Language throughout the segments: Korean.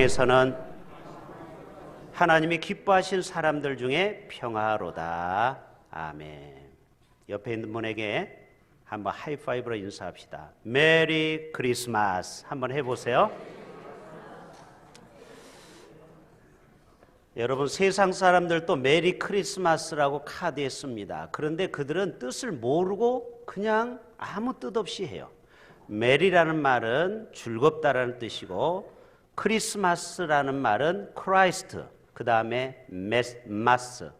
세상에서는 하나님이 기뻐하신 사람들 중에 평화로다. 아멘. 옆에 있는 분에게 한번 하이파이브로 인사합시다. 메리 크리스마스 한번 해보세요. 여러분, 세상 사람들도 메리 크리스마스라고 카드에 씁니다. 그런데 그들은 뜻을 모르고 그냥 아무 뜻 없이 해요. 메리라는 말은 즐겁다라는 뜻이고, 크리스마스라는 말은 크라이스트, 그 다음에 마스,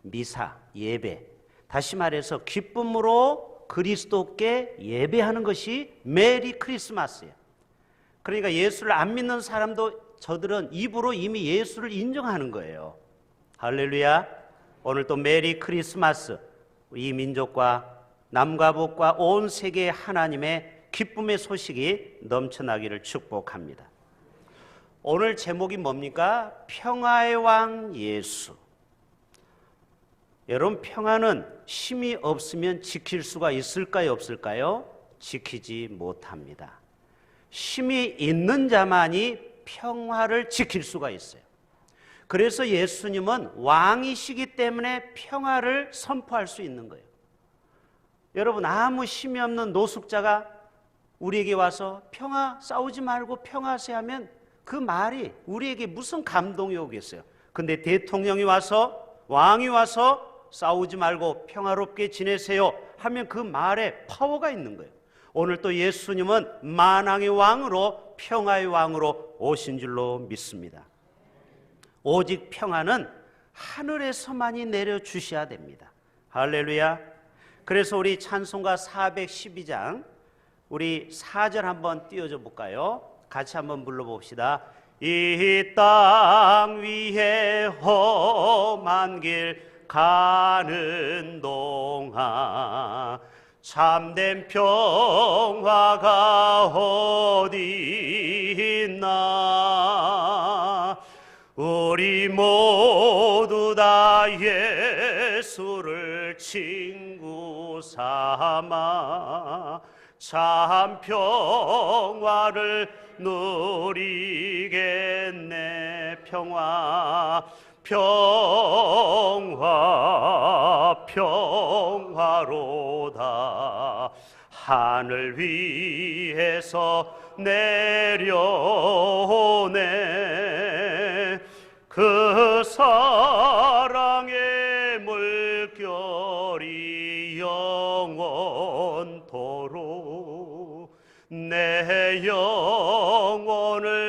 미사, 예배. 다시 말해서 기쁨으로 그리스도께 예배하는 것이 메리 크리스마스예요. 그러니까 예수를 안 믿는 사람도 저들은 입으로 이미 예수를 인정하는 거예요. 할렐루야. 오늘 또 메리 크리스마스, 이 민족과 남과 북과 온 세계에 하나님의 기쁨의 소식이 넘쳐나기를 축복합니다. 오늘 제목이 뭡니까? 평화의 왕 예수. 여러분, 평화는 힘이 없으면 지킬 수가 있을까요, 없을까요? 지키지 못합니다. 힘이 있는 자만이 평화를 지킬 수가 있어요. 그래서 예수님은 왕이시기 때문에 평화를 선포할 수 있는 거예요. 여러분, 아무 힘이 없는 노숙자가 우리에게 와서 평화, 싸우지 말고 평화하세요 하면 그 말이 우리에게 무슨 감동이 오겠어요? 근데 대통령이 와서, 왕이 와서 싸우지 말고 평화롭게 지내세요 하면 그 말에 파워가 있는 거예요. 오늘 또 예수님은 만왕의 왕으로, 평화의 왕으로 오신 줄로 믿습니다. 오직 평화는 하늘에서만이 내려주셔야 됩니다. 할렐루야. 그래서 우리 찬송가 412장 우리 4절 한번 띄워줘 볼까요? 같이 한번 불러봅시다. 이 땅 위에 험한 길 가는 동안 참된 평화가 어디 있나. 우리 모두 다 예수를 친구 삼아 참 평화를 누리겠네. 평화, 평화, 평화로다. 하늘 위에서 내려오네. 그 사랑의 물결이 영원토록 내 영혼을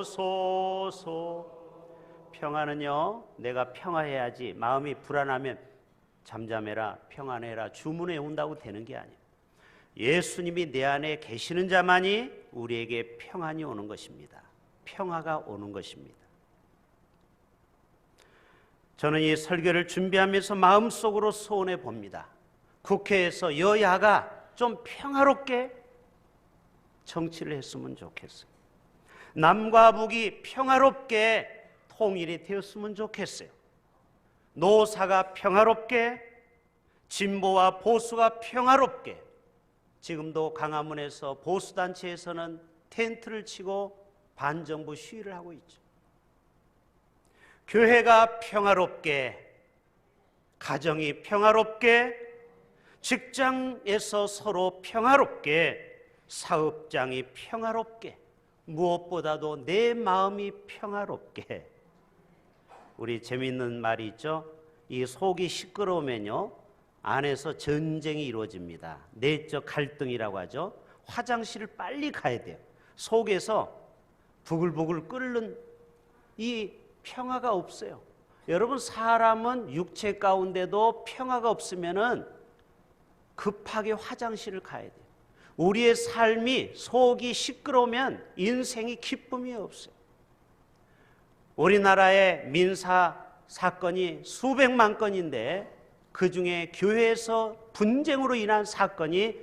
덮으소서. 평화는요, 내가 평화해야지, 마음이 불안하면 잠잠해라, 평안해라, 주문해 온다고 되는 게 아니에요. 예수님이 내 안에 계시는 자만이 우리에게 평안이 오는 것입니다. 평화가 오는 것입니다. 저는 이 설교를 준비하면서 마음속으로 소원해 봅니다. 국회에서 여야가 좀 평화롭게 정치를 했으면 좋겠어요. 남과 북이 평화롭게 통일이 되었으면 좋겠어요. 노사가 평화롭게, 진보와 보수가 평화롭게. 지금도 강화문에서 보수단체에서는 텐트를 치고 반정부 시위를 하고 있죠. 교회가 평화롭게, 가정이 평화롭게, 직장에서 서로 평화롭게, 사업장이 평화롭게, 무엇보다도 내 마음이 평화롭게. 우리 재미있는 말이 있죠. 이 속이 시끄러우면요, 안에서 전쟁이 이루어집니다. 내적 갈등이라고 하죠. 화장실을 빨리 가야 돼요. 속에서 부글부글 끓는 이 평화가 없어요. 여러분, 사람은 육체 가운데도 평화가 없으면은 급하게 화장실을 가야 돼요. 우리의 삶이 속이 시끄러우면 인생이 기쁨이 없어요. 우리나라의 민사 사건이 수백만 건인데 그 중에 교회에서 분쟁으로 인한 사건이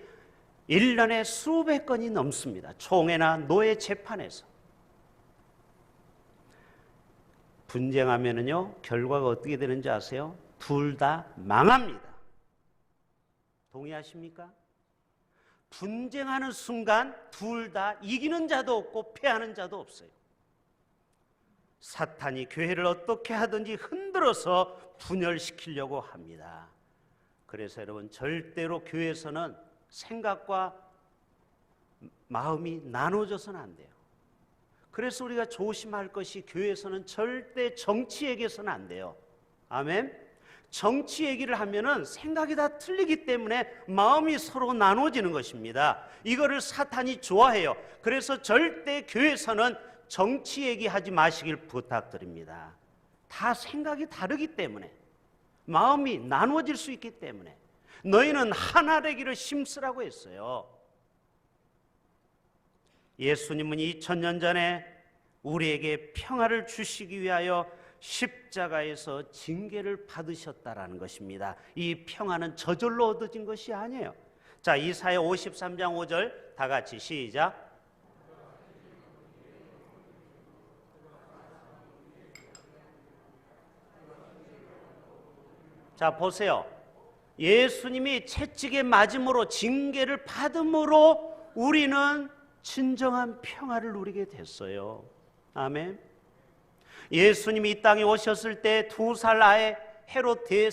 1년에 수백 건이 넘습니다. 총회나 노예 재판에서. 분쟁하면은요, 결과가 어떻게 되는지 아세요? 둘 다 망합니다. 동의하십니까? 분쟁하는 순간 둘 다 이기는 자도 없고 패하는 자도 없어요. 사탄이 교회를 어떻게 하든지 흔들어서 분열시키려고 합니다. 그래서 여러분, 절대로 교회에서는 생각과 마음이 나눠져서는 안 돼요. 그래서 우리가 조심할 것이, 교회에서는 절대 정치 얘기해서는 안 돼요. 아멘. 정치 얘기를 하면은 생각이 다 틀리기 때문에 마음이 서로 나눠지는 것입니다. 이거를 사탄이 좋아해요. 그래서 절대 교회에서는 정치 얘기하지 마시길 부탁드립니다. 다 생각이 다르기 때문에, 마음이 나눠질 수 있기 때문에 너희는 하나 되기를 힘쓰라고 했어요. 예수님은 2000년 전에 우리에게 평화를 주시기 위하여 십자가에서 징계를 받으셨다라는 것입니다. 이 평화는 저절로 얻어진 것이 아니에요. 자, 이사야 53장 5절 다 같이 시작. 자, 보세요. 예수님이 채찍에 맞음으로, 징계를 받음으로 우리는 진정한 평화를 누리게 됐어요. 아멘. 예수님이 이 땅에 오셨을 때 2살 아이 헤롯의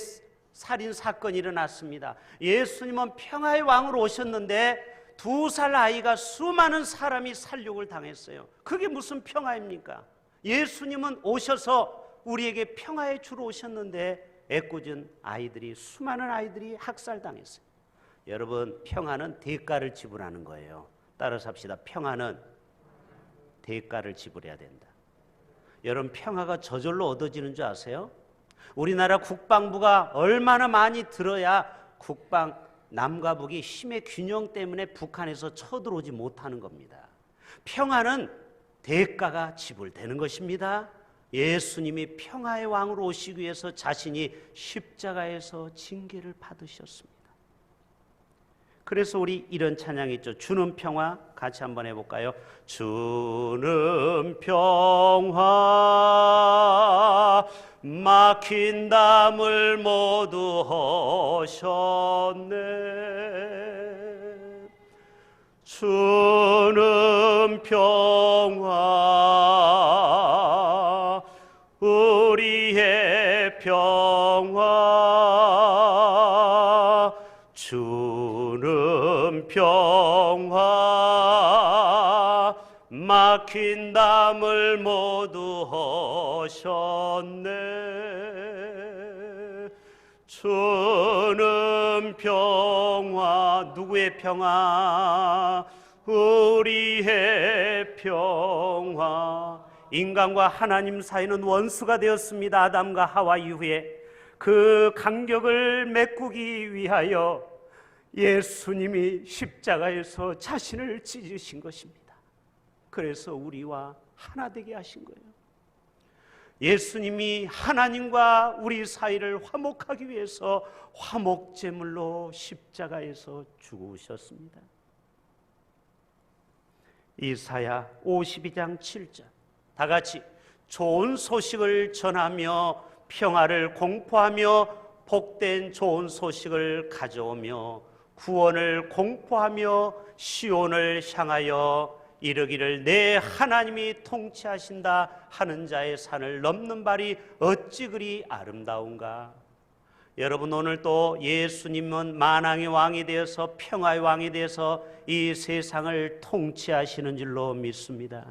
살인 사건이 일어났습니다. 예수님은 평화의 왕으로 오셨는데 2살 아이가 수많은 사람이 살육을 당했어요. 그게 무슨 평화입니까? 예수님은 오셔서 우리에게 평화의 주로 오셨는데 애꿎은 아이들이, 수많은 아이들이 학살당했어요. 여러분, 평화는 대가를 지불하는 거예요. 따라서 합시다. 평화는 대가를 지불해야 된다. 여러분, 평화가 저절로 얻어지는 줄 아세요? 우리나라 국방부가 얼마나 많이 들어야 남과 북이 힘의 균형 때문에 북한에서 쳐들어오지 못하는 겁니다. 평화는 대가가 지불되는 것입니다. 예수님이 평화의 왕으로 오시기 위해서 자신이 십자가에서 징계를 받으셨습니다. 그래서 우리 이런 찬양이 있죠. 주는 평화, 같이 한번 해볼까요? 주는 평화, 막힌 담을 모두 허셨네. 주는 평화, 우리의 평화, 주는 평화, 막힌 담을 모두 허셨네. 주는 평화, 누구의 평화? 우리의 평화. 인간과 하나님 사이는 원수가 되었습니다. 아담과 하와 이후에 그 간격을 메꾸기 위하여 예수님이 십자가에서 자신을 찢으신 것입니다. 그래서 우리와 하나 되게 하신 거예요. 예수님이 하나님과 우리 사이를 화목하기 위해서 화목제물로 십자가에서 죽으셨습니다. 이사야 52장 7절 다 같이 좋은 소식을 전하며 평화를 공포하며 복된 좋은 소식을 가져오며 구원을 공포하며 시온을 향하여 이르기를 내 하나님이 통치하신다 하는 자의 산을 넘는 발이 어찌 그리 아름다운가. 여러분, 오늘 또 예수님은 만왕의 왕이 되어서 평화의 왕이 되어서 이 세상을 통치하시는 줄로 믿습니다.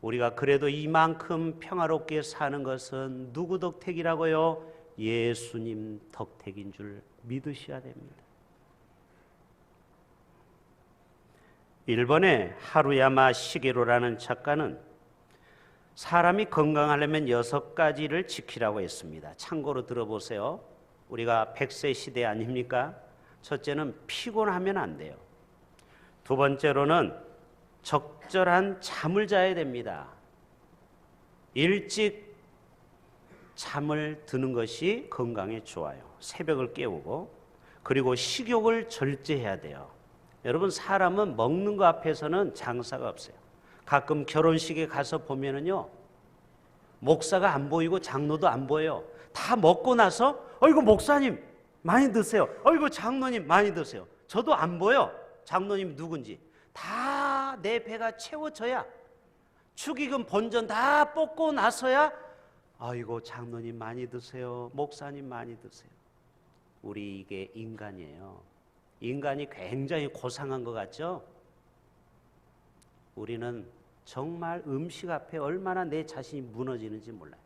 우리가 그래도 이만큼 평화롭게 사는 것은 누구 덕택이라고요? 예수님 덕택인 줄 믿으셔야 됩니다. 일본의 하루야마 시게로라는 작가는 사람이 건강하려면 6가지를 지키라고 했습니다. 참고로 들어보세요. 우리가 100세 시대 아닙니까? 첫째는 피곤하면 안 돼요. 두 번째로는 적절한 잠을 자야 됩니다. 일찍 잠을 드는 것이 건강에 좋아요. 새벽을 깨우고. 그리고 식욕을 절제해야 돼요. 여러분, 사람은 먹는 거 앞에서는 장사가 없어요. 가끔 결혼식에 가서 보면은요, 목사가 안 보이고 장로도 안 보여요. 다 먹고 나서 어이구 목사님 많이 드세요. 어이구 장로님 많이 드세요. 저도 안 보여. 장로님 누군지. 다 내 배가 채워져야, 축의금 본전 다 뽑고 나서야 아이고 장로님 많이 드세요. 목사님 많이 드세요. 우리 이게 인간이에요. 인간이 굉장히 고상한 것 같죠? 우리는 정말 음식 앞에 얼마나 내 자신이 무너지는지 몰라요.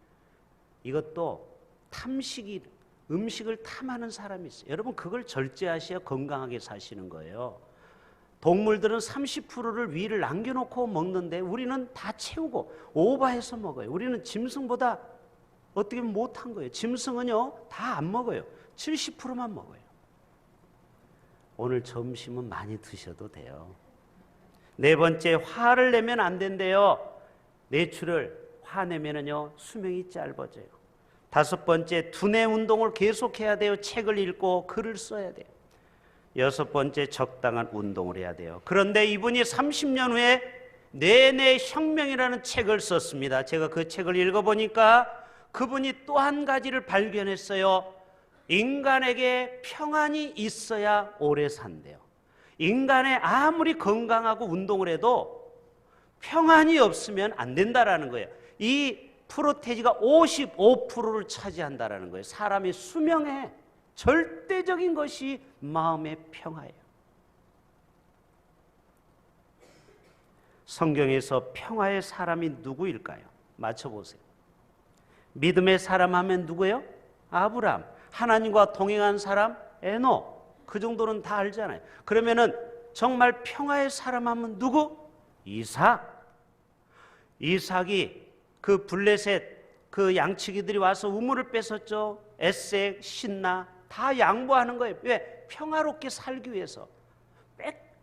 이것도 탐식이, 음식을 탐하는 사람이 있어요. 여러분 그걸 절제하셔야 건강하게 사시는 거예요. 동물들은 30%를 위를 남겨놓고 먹는데 우리는 다 채우고 오버해서 먹어요. 우리는 짐승보다 어떻게 보면 못한 거예요. 짐승은요 다 안 먹어요. 70%만 먹어요. 오늘 점심은 많이 드셔도 돼요. 네 번째, 화를 내면 안 된대요. 뇌출을 화내면은요 수명이 짧아져요. 다섯 번째, 두뇌 운동을 계속해야 돼요. 책을 읽고 글을 써야 돼요. 여섯 번째, 적당한 운동을 해야 돼요. 그런데 이분이 30년 후에 뇌내 혁명이라는 책을 썼습니다. 제가 그 책을 읽어보니까 그분이 또 한 가지를 발견했어요. 인간에게 평안이 있어야 오래 산대요. 인간이 아무리 건강하고 운동을 해도 평안이 없으면 안 된다라는 거예요. 이 프로테지가 55%를 차지한다라는 거예요. 사람의 수명에 절대적인 것이 마음의 평화예요. 성경에서 평화의 사람이 누구일까요? 맞춰보세요. 믿음의 사람 하면 누구예요? 아브라함. 하나님과 동행한 사람? 에녹. 그 정도는 다 알잖아요. 그러면은 정말 평화의 사람 하면 누구? 이삭. 이삭이 그 블레셋 그 양치기들이 와서 우물을 뺏었죠. 에색, 신나 다 양보하는 거예요. 왜? 평화롭게 살기 위해서.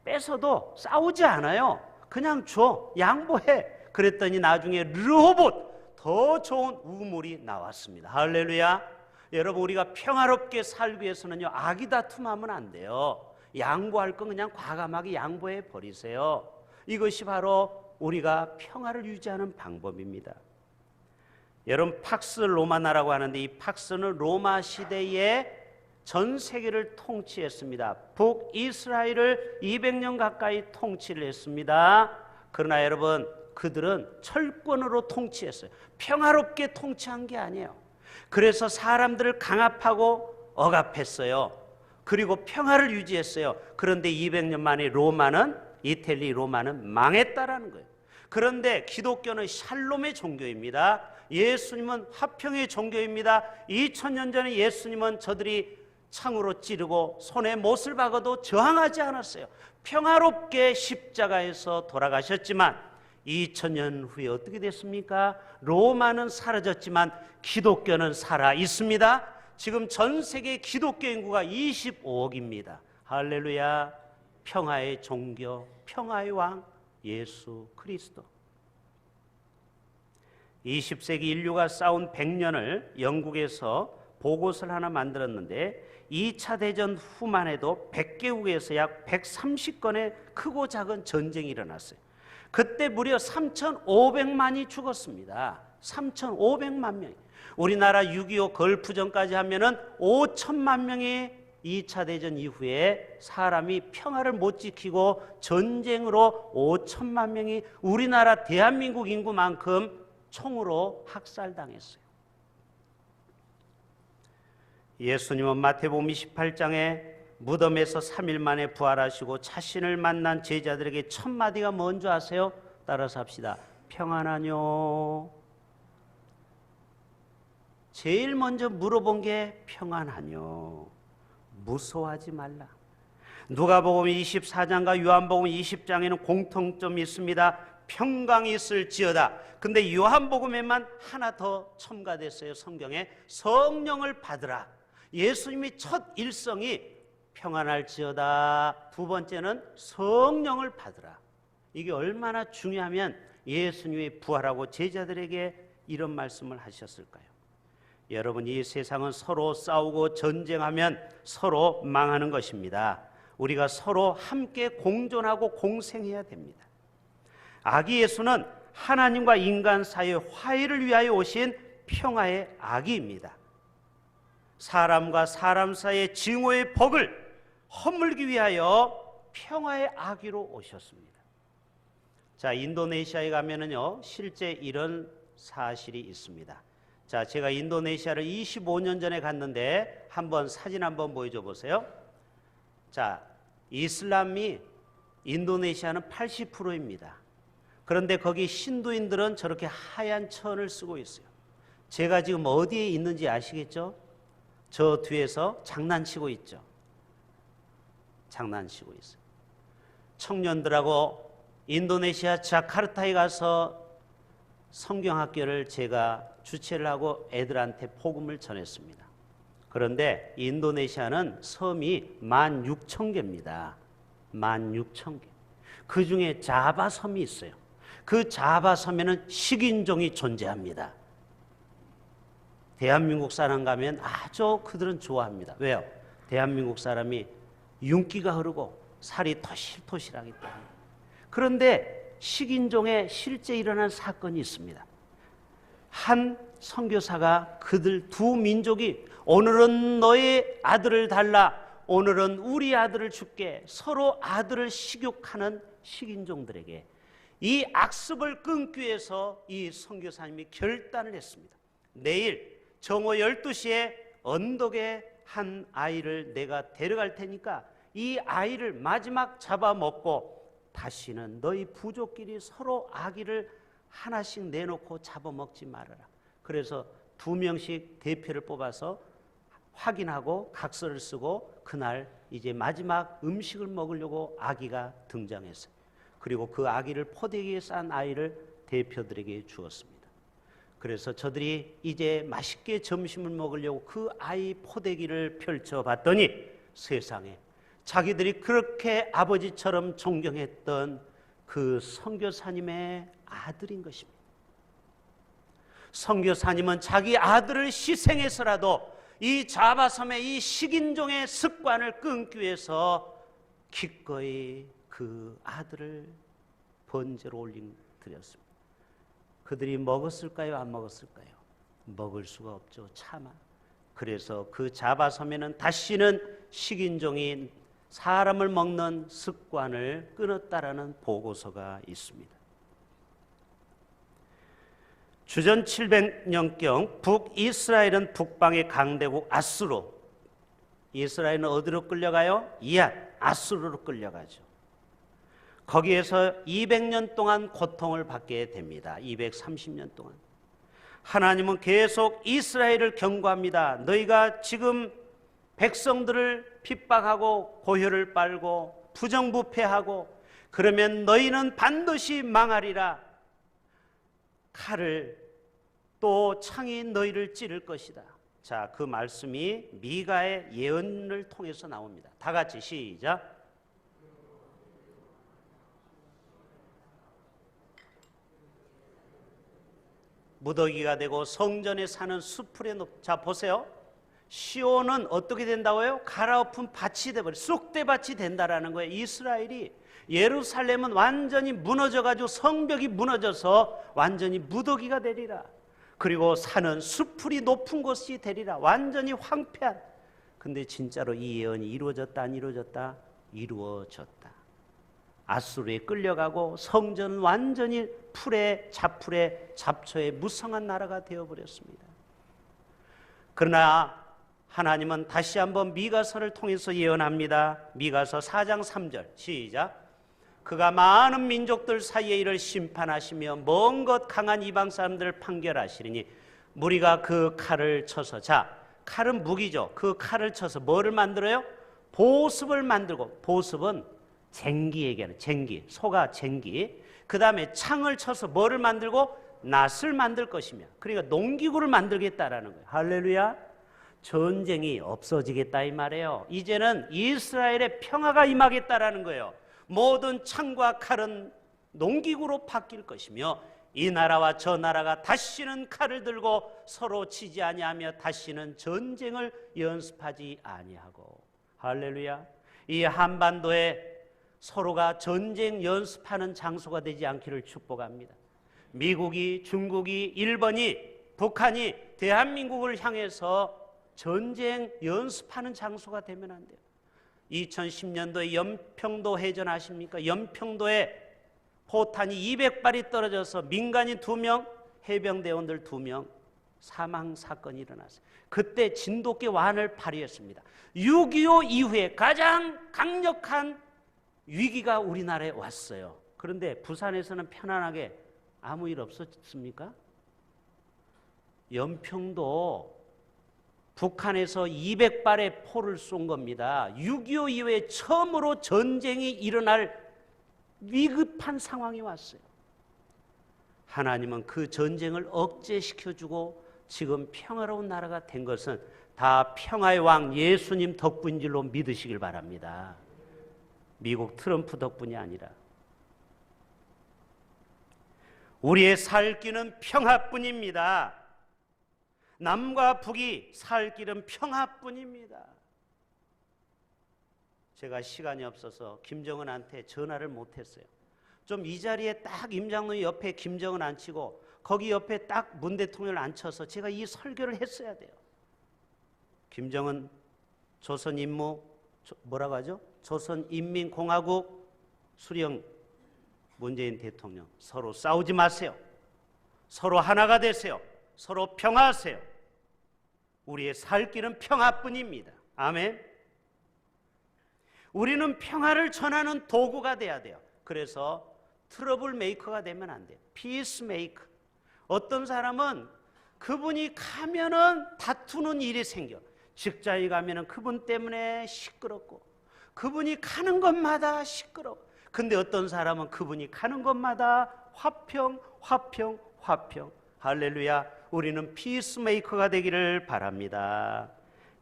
뺏어도 싸우지 않아요. 그냥 줘. 양보해. 그랬더니 나중에 르호봇 더 좋은 우물이 나왔습니다. 할렐루야. 여러분 우리가 평화롭게 살기 위해서는요 악의 다툼하면 안 돼요. 양보할 건 그냥 과감하게 양보해 버리세요. 이것이 바로 우리가 평화를 유지하는 방법입니다. 여러분 팍스 로마나라고 하는데 이 팍스는 로마 시대에 전 세계를 통치했습니다. 북이스라엘을 200년 가까이 통치를 했습니다. 그러나 여러분 그들은 철권으로 통치했어요. 평화롭게 통치한 게 아니에요. 그래서 사람들을 강압하고 억압했어요. 그리고 평화를 유지했어요. 그런데 200년 만에 이탈리 로마는 망했다라는 거예요. 그런데 기독교는 샬롬의 종교입니다. 예수님은 화평의 종교입니다. 2000년 전에 예수님은 저들이 창으로 찌르고 손에 못을 박아도 저항하지 않았어요. 평화롭게 십자가에서 돌아가셨지만 2000년 후에 어떻게 됐습니까? 로마는 사라졌지만 기독교는 살아 있습니다. 지금 전 세계 기독교 인구가 25억입니다. 할렐루야. 평화의 종교, 평화의 왕 예수 그리스도. 20세기 인류가 싸운 100년을 영국에서 보고서를 하나 만들었는데 2차 대전 후만 해도 100개국에서 약 130건의 크고 작은 전쟁이 일어났어요. 그때 무려 3,500만이 죽었습니다. 3,500만 명이. 우리나라 6.25 걸프전까지 하면은 5천만 명이 2차 대전 이후에 사람이 평화를 못 지키고 전쟁으로 5천만 명이 우리나라 대한민국 인구만큼 총으로 학살당했어요. 예수님은 마태복음 28장에 무덤에서 3일 만에 부활하시고 자신을 만난 제자들에게 첫 마디가 뭔지 아세요? 따라서 합시다. 평안하뇨. 제일 먼저 물어본 게 평안하뇨. 무서워하지 말라. 누가복음 24장과 요한복음 20장에는 공통점이 있습니다. 평강이 있을지어다. 근데 요한복음에만 하나 더 첨가됐어요. 성경에 성령을 받으라. 예수님이 첫 일성이 평안할지어다. 두 번째는 성령을 받으라. 이게 얼마나 중요하면 예수님이 부활하고 제자들에게 이런 말씀을 하셨을까요? 여러분 이 세상은 서로 싸우고 전쟁하면 서로 망하는 것입니다. 우리가 서로 함께 공존하고 공생해야 됩니다. 아기 예수는 하나님과 인간 사이의 화해를 위하여 오신 평화의 아기입니다. 사람과 사람 사이의 증오의 벽을 허물기 위하여 평화의 아기로 오셨습니다. 자, 인도네시아에 가면은요, 실제 이런 사실이 있습니다. 자, 제가 인도네시아를 25년 전에 갔는데 한번 사진 한번 보여줘 보세요. 자, 이슬람이 인도네시아는 80%입니다. 그런데 거기 힌두인들은 저렇게 하얀 천을 쓰고 있어요. 제가 지금 어디에 있는지 아시겠죠? 저 뒤에서 장난치고 있죠. 장난치고 있어요. 청년들하고 인도네시아 자카르타에 가서 성경학교를 제가 주최를 하고 애들한테 복음을 전했습니다. 그런데 인도네시아는 섬이 16,000개입니다. 16,000개. 그 중에 자바 섬이 있어요. 그 자바 섬에는 식인종이 존재합니다. 대한민국 사람 가면 아주 그들은 좋아합니다. 왜요? 대한민국 사람이 윤기가 흐르고 살이 토실토실하기 때문에. 그런데 식인종에 실제 일어난 사건이 있습니다. 한 선교사가 그들 두 민족이 오늘은 너의 아들을 달라, 오늘은 우리 아들을 줄게, 서로 아들을 식욕하는 식인종들에게 이 악습을 끊기 위해서 이 선교사님이 결단을 했습니다. 내일 정오 12시에 언덕에 한 아이를 내가 데려갈 테니까 이 아이를 마지막 잡아먹고 다시는 너희 부족끼리 서로 아기를 하나씩 내놓고 잡아먹지 말아라. 그래서 2명씩 대표를 뽑아서 확인하고 각서를 쓰고 그날 이제 마지막 음식을 먹으려고 아기가 등장했어요. 그리고 그 아기를 포대기에 싼 아이를 대표들에게 주었습니다. 그래서 저들이 이제 맛있게 점심을 먹으려고 그 아이 포대기를 펼쳐봤더니 세상에 자기들이 그렇게 아버지처럼 존경했던 그 선교사님의 아들인 것입니다. 선교사님은 자기 아들을 희생해서라도 이 자바섬의 이 식인종의 습관을 끊기 위해서 기꺼이 그 아들을 번제로 드렸습니다. 그들이 먹었을까요? 안 먹었을까요? 먹을 수가 없죠. 차마. 그래서 그 자바섬에는 다시는 식인종이 사람을 먹는 습관을 끊었다라는 보고서가 있습니다. 주전 700년경 북이스라엘은 북방의 강대국 아수르, 이스라엘은 어디로 끌려가요? 이앗, 아수르로 끌려가죠. 거기에서 200년 동안 고통을 받게 됩니다. 230년 동안. 하나님은 계속 이스라엘을 경고합니다. 너희가 지금 백성들을 핍박하고 고혈을 빨고 부정부패하고 그러면 너희는 반드시 망하리라. 칼을 또 창이 너희를 찌를 것이다. 자, 그 말씀이 미가의 예언을 통해서 나옵니다. 다 같이 시작. 무더기가 되고 성전에 사는 수풀에 자 보세요. 시온은 어떻게 된다고요? 갈아엎은 밭이 되버려 쑥대밭이 된다라는 거예요. 이스라엘이 예루살렘은 완전히 무너져가지고 성벽이 무너져서 완전히 무더기가 되리라. 그리고 산은 수풀이 높은 곳이 되리라. 완전히 황폐한. 근데 진짜로 이 예언이 이루어졌다 안 이루어졌다? 이루어졌다. 아수르에 끌려가고 성전은 완전히 풀에 잡풀에 잡초에 무성한 나라가 되어버렸습니다. 그러나 하나님은 다시 한번 미가서를 통해서 예언합니다. 미가서 4장 3절 시작. 그가 많은 민족들 사이에 이를 심판하시며 먼 것 강한 이방 사람들을 판결하시리니 무리가 그 칼을 쳐서, 자, 칼은 무기죠. 그 칼을 쳐서 뭐를 만들어요? 보습을 만들고, 보습은 쟁기 얘기하는, 쟁기, 소가 쟁기. 그 다음에 창을 쳐서 뭐를 만들고? 낫을 만들 것이며, 그러니까 농기구를 만들겠다라는 거예요. 할렐루야. 전쟁이 없어지겠다 이 말이에요. 이제는 이스라엘의 평화가 임하겠다라는 거예요. 모든 창과 칼은 농기구로 바뀔 것이며 이 나라와 저 나라가 다시는 칼을 들고 서로 치지 아니하며 다시는 전쟁을 연습하지 아니하고, 할렐루야. 이 한반도에 서로가 전쟁 연습하는 장소가 되지 않기를 축복합니다. 미국이, 중국이, 일본이, 북한이 대한민국을 향해서 전쟁 연습하는 장소가 되면 안 돼요. 2010년도에 연평도 해전 아십니까? 연평도에 포탄이 200발이 떨어져서 민간인 2명, 해병대원들 2명 사망 사건이 일어났어요. 그때 진돗개 완을 발휘했습니다. 6.25 이후에 가장 강력한 위기가 우리나라에 왔어요. 그런데 부산에서는 편안하게 아무 일 없었습니까? 연평도 북한에서 200발의 포를 쏜 겁니다. 6.25 이후에 처음으로 전쟁이 일어날 위급한 상황이 왔어요. 하나님은 그 전쟁을 억제시켜주고 지금 평화로운 나라가 된 것은 다 평화의 왕 예수님 덕분인 줄로 믿으시길 바랍니다. 미국 트럼프 덕분이 아니라. 우리의 살 길은 평화뿐입니다. 남과 북이 살 길은 평화뿐입니다. 제가 시간이 없어서 김정은한테 전화를 못했어요. 좀 이 자리에 딱 임장로 옆에 김정은 앉히고 거기 옆에 딱 문 대통령을 앉혀서 제가 이 설교를 했어야 돼요. 김정은 조선인무 뭐라고 하죠? 조선인민공화국 수령 문재인 대통령, 서로 싸우지 마세요. 서로 하나가 되세요. 서로 평화하세요. 우리의 살 길은 평화뿐입니다. 아멘. 우리는 평화를 전하는 도구가 돼야 돼요. 그래서 트러블 메이커가 되면 안 돼요. 피스 메이커. 어떤 사람은 그분이 가면은 다투는 일이 생겨. 직장에 가면은 그분 때문에 시끄럽고, 그분이 가는 곳마다 시끄러워. 근데 어떤 사람은 그분이 가는 곳마다 화평. 할렐루야. 우리는 피스메이커가 되기를 바랍니다.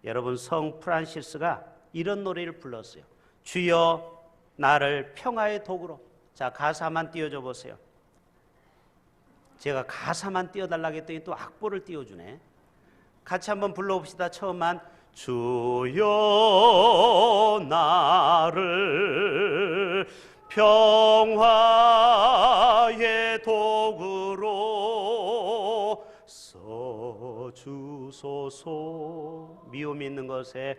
여러분, 성 프란시스가 이런 노래를 불렀어요. 주여 나를 평화의 도구로. 자, 가사만 띄워줘 보세요. 제가 가사만 띄워달라고 했더니 또 악보를 띄워주네. 같이 한번 불러봅시다. 처음만. 주여 나를 평화의 도구로 써주소서. 미움 있는 것에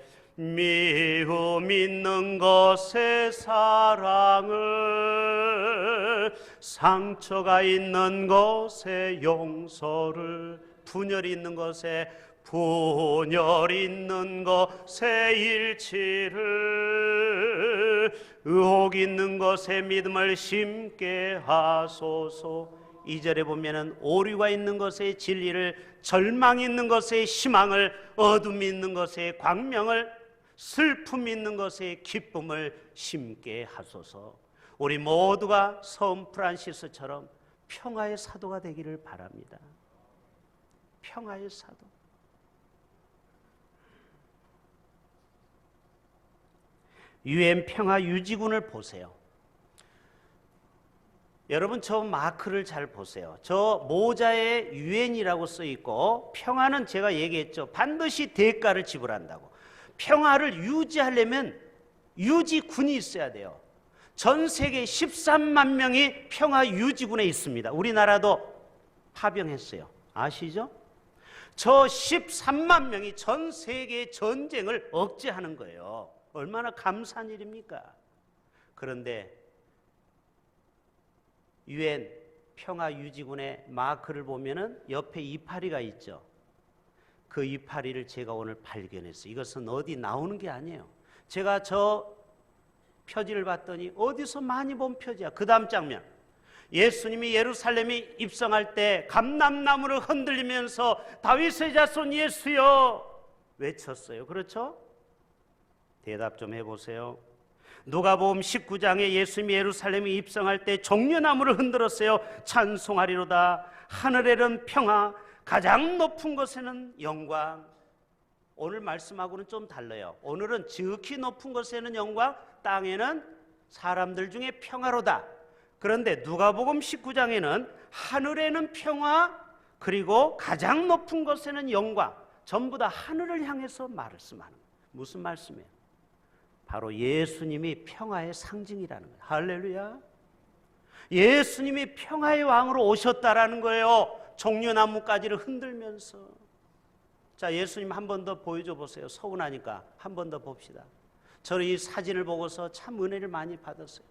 사랑을, 상처가 있는 것에 용서를, 분열이 있는 것에 일치를, 의혹 있는 것에 믿음을 심게 하소서. 2절에 보면은 오류가 있는 것에 진리를, 절망 있는 것에 희망을, 어둠 있는 것에 광명을, 슬픔 있는 것에 기쁨을 심게 하소서. 우리 모두가 성 프란시스처럼 평화의 사도가 되기를 바랍니다. 평화의 사도. 유엔 평화 유지군을 보세요. 여러분, 저 마크를 잘 보세요. 저 모자에 유엔이라고 써 있고, 평화는 제가 얘기했죠. 반드시 대가를 지불한다고. 평화를 유지하려면 유지군이 있어야 돼요. 전 세계 13만 명이 평화 유지군에 있습니다. 우리나라도 파병했어요. 아시죠? 저 13만 명이 전 세계의 전쟁을 억제하는 거예요. 얼마나 감사한 일입니까? 그런데 유엔 평화유지군의 마크를 보면은 옆에 이파리가 있죠. 그 이파리를 제가 오늘 발견했어요. 이것은 어디 나오는 게 아니에요. 제가 저 표지를 봤더니 어디서 많이 본 표지야. 그 다음 장면. 예수님이 예루살렘에 입성할 때 감람나무를 흔들리면서 다윗의 자손 예수여 외쳤어요. 그렇죠? 대답 좀 해보세요. 누가복음 19장에 예수님이 예루살렘에 입성할 때 종려나무를 흔들었어요. 찬송하리로다. 하늘에는 평화, 가장 높은 곳에는 영광. 오늘 말씀하고는 좀 달라요. 오늘은 지극히 높은 곳에는 영광, 땅에는 사람들 중에 평화로다. 그런데 누가복음 19장에는 하늘에는 평화, 그리고 가장 높은 곳에는 영광. 전부 다 하늘을 향해서 말씀하는 거예요. 무슨 말씀이에요? 바로 예수님이 평화의 상징이라는 거예요. 할렐루야. 예수님이 평화의 왕으로 오셨다라는 거예요. 종려나무까지를 흔들면서. 자, 예수님 한 번 더 보여줘 보세요. 서운하니까 한 번 더 봅시다. 저는 이 사진을 보고서 참 은혜를 많이 받았어요.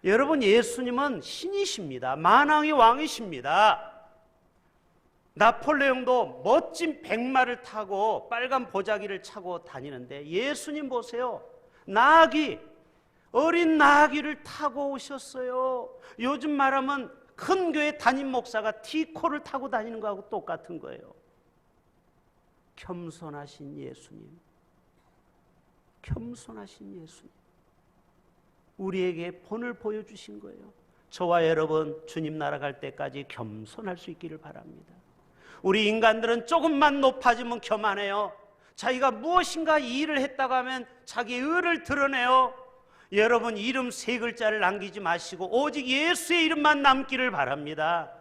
여러분, 예수님은 신이십니다. 만왕의 왕이십니다. 나폴레옹도 멋진 백마를 타고 빨간 보자기를 차고 다니는데 예수님 보세요. 나귀, 어린 나귀를 타고 오셨어요. 요즘 말하면 큰 교회 담임 목사가 티코를 타고 다니는 거하고 똑같은 거예요. 겸손하신 예수님, 겸손하신 예수님, 우리에게 본을 보여주신 거예요. 저와 여러분 주님 나라 갈 때까지 겸손할 수 있기를 바랍니다. 우리 인간들은 조금만 높아지면 교만해요. 자기가 무엇인가 이 일을 했다고 하면 자기의 의를 드러내요. 여러분, 이름 3글자를 남기지 마시고 오직 예수의 이름만 남기를 바랍니다.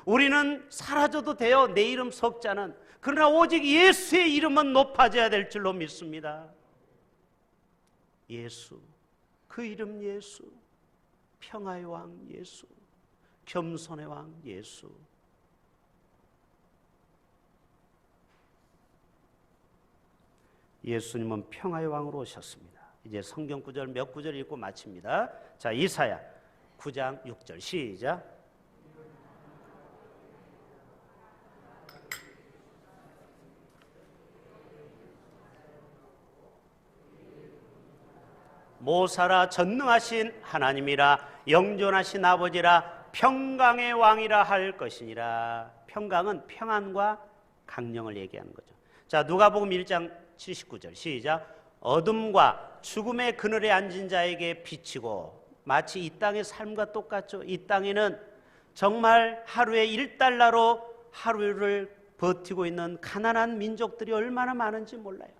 우리는 사라져도 돼요, 내 이름 석자는. 그러나 오직 예수의 이름은 높아져야 될 줄로 믿습니다. 예수, 그 이름 예수, 평화의 왕 예수, 겸손의 왕 예수. 예수님은 평화의 왕으로 오셨습니다. 이제 성경 구절 몇 구절 읽고 마칩니다. 자, 이사야 9장 6절 시작. 모사라 전능하신 하나님이라 영존하신 아버지라 평강의 왕이라 할 것이니라. 평강은 평안과 강령을 얘기하는 거죠. 자, 누가복음 1장 79절 시작. 어둠과 죽음의 그늘에 앉은 자에게 비치고, 마치 이 땅의 삶과 똑같죠. 이 땅에는 정말 하루에 1달러로 하루를 버티고 있는 가난한 민족들이 얼마나 많은지 몰라요.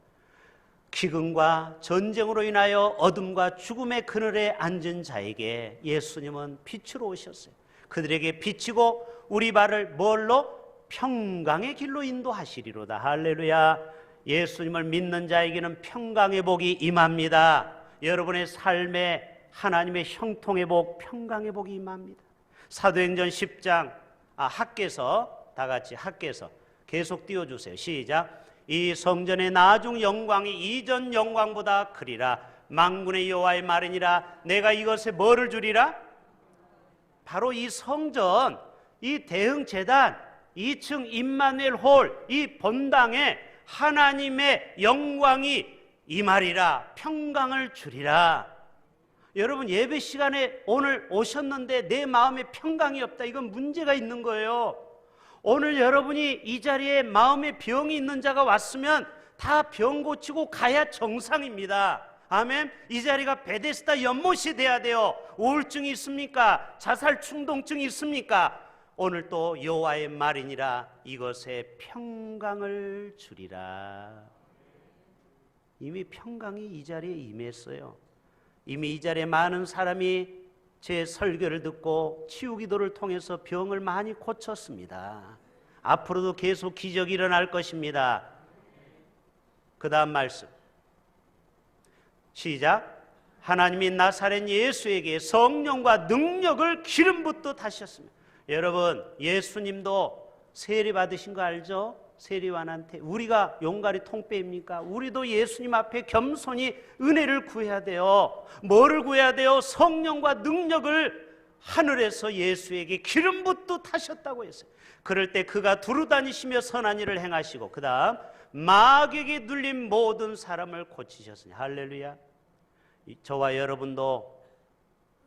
기근과 전쟁으로 인하여 어둠과 죽음의 그늘에 앉은 자에게 예수님은 빛으로 오셨어요. 그들에게 비치고 우리 발을 뭘로? 평강의 길로 인도하시리로다. 할렐루야. 예수님을 믿는 자에게는 평강의 복이 임합니다. 여러분의 삶에 하나님의 형통의 복, 평강의 복이 임합니다. 사도행전 10장 학개서, 다 같이 학개서 계속 띄워주세요. 시작. 이 성전의 나중 영광이 이전 영광보다 크리라. 만군의 여호와의 말이니라. 내가 이것에 뭐를 주리라? 바로 이 성전, 이 대흥제단, 2층 임마누엘 홀, 이 본당에 하나님의 영광이 임하리라. 평강을 주리라. 여러분, 예배 시간에 오늘 오셨는데 내 마음에 평강이 없다, 이건 문제가 있는 거예요. 오늘 여러분이 이 자리에 마음에 병이 있는 자가 왔으면 다 병 고치고 가야 정상입니다. 아멘. 이 자리가 베데스다 연못이 돼야 돼요. 우울증이 있습니까? 자살 충동증이 있습니까? 오늘 또 여호와의 말이니라. 이것에 평강을 주리라. 이미 평강이 이 자리에 임했어요. 이미 이 자리에 많은 사람이 제 설교를 듣고 치유기도를 통해서 병을 많이 고쳤습니다. 앞으로도 계속 기적이 일어날 것입니다. 그 다음 말씀 시작. 하나님이 나사렛 예수에게 성령과 능력을 기름 붓듯 하셨습니다. 여러분, 예수님도 세례 받으신 거 알죠? 세례요한한테. 우리가 용가리 통빼입니까? 우리도 예수님 앞에 겸손히 은혜를 구해야 돼요. 뭐를 구해야 돼요? 성령과 능력을 하늘에서 예수에게 기름 붓듯 하셨다고 했어요. 그럴 때 그가 두루다니시며 선한 일을 행하시고, 그 다음 마귀에게 눌린 모든 사람을 고치셨으니. 할렐루야. 저와 여러분도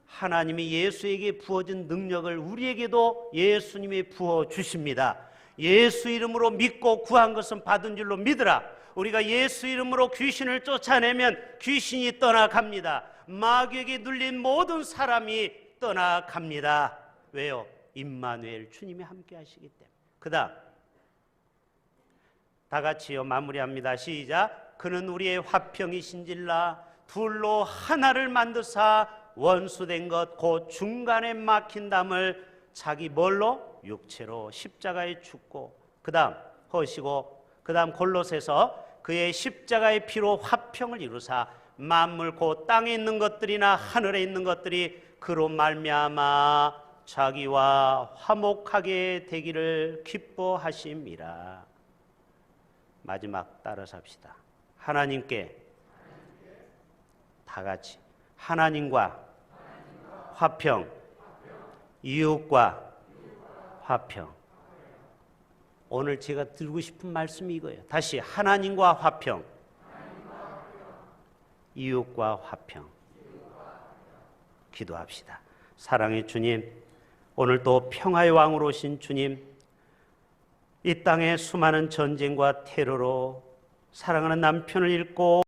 하나님이 예수에게 부어준 능력을 우리에게도 예수님이 부어주십니다. 예수 이름으로 믿고 구한 것은 받은 줄로 믿으라. 우리가 예수 이름으로 귀신을 쫓아내면 귀신이 떠나갑니다. 마귀에게 눌린 모든 사람이 떠나갑니다. 왜요? 임마누엘 주님이 함께 하시기 때문에. 그 다음 다 같이요 마무리합니다. 시작. 그는 우리의 화평이신질라. 둘로 하나를 만드사 원수된 것 곧 중간에 막힌 담을 자기 뭘로? 육체로 십자가에 죽고, 그 다음 허시고, 그 다음 골로새서 그의 십자가의 피로 화평을 이루사 만물 곧 땅에 있는 것들이나 하늘에 있는 것들이 그로 말미암아 자기와 화목하게 되기를 기뻐하심이라. 마지막 따라서 합시다. 하나님께 다 같이 하나님과 화평, 이웃과 화평. 오늘 제가 들고 싶은 말씀이 이거예요. 다시 하나님과 화평, 이웃과 화평. 기도합시다. 사랑의 주님, 오늘 또 평화의 왕으로 오신 주님, 이 땅의 수많은 전쟁과 테러로 사랑하는 남편을 잃고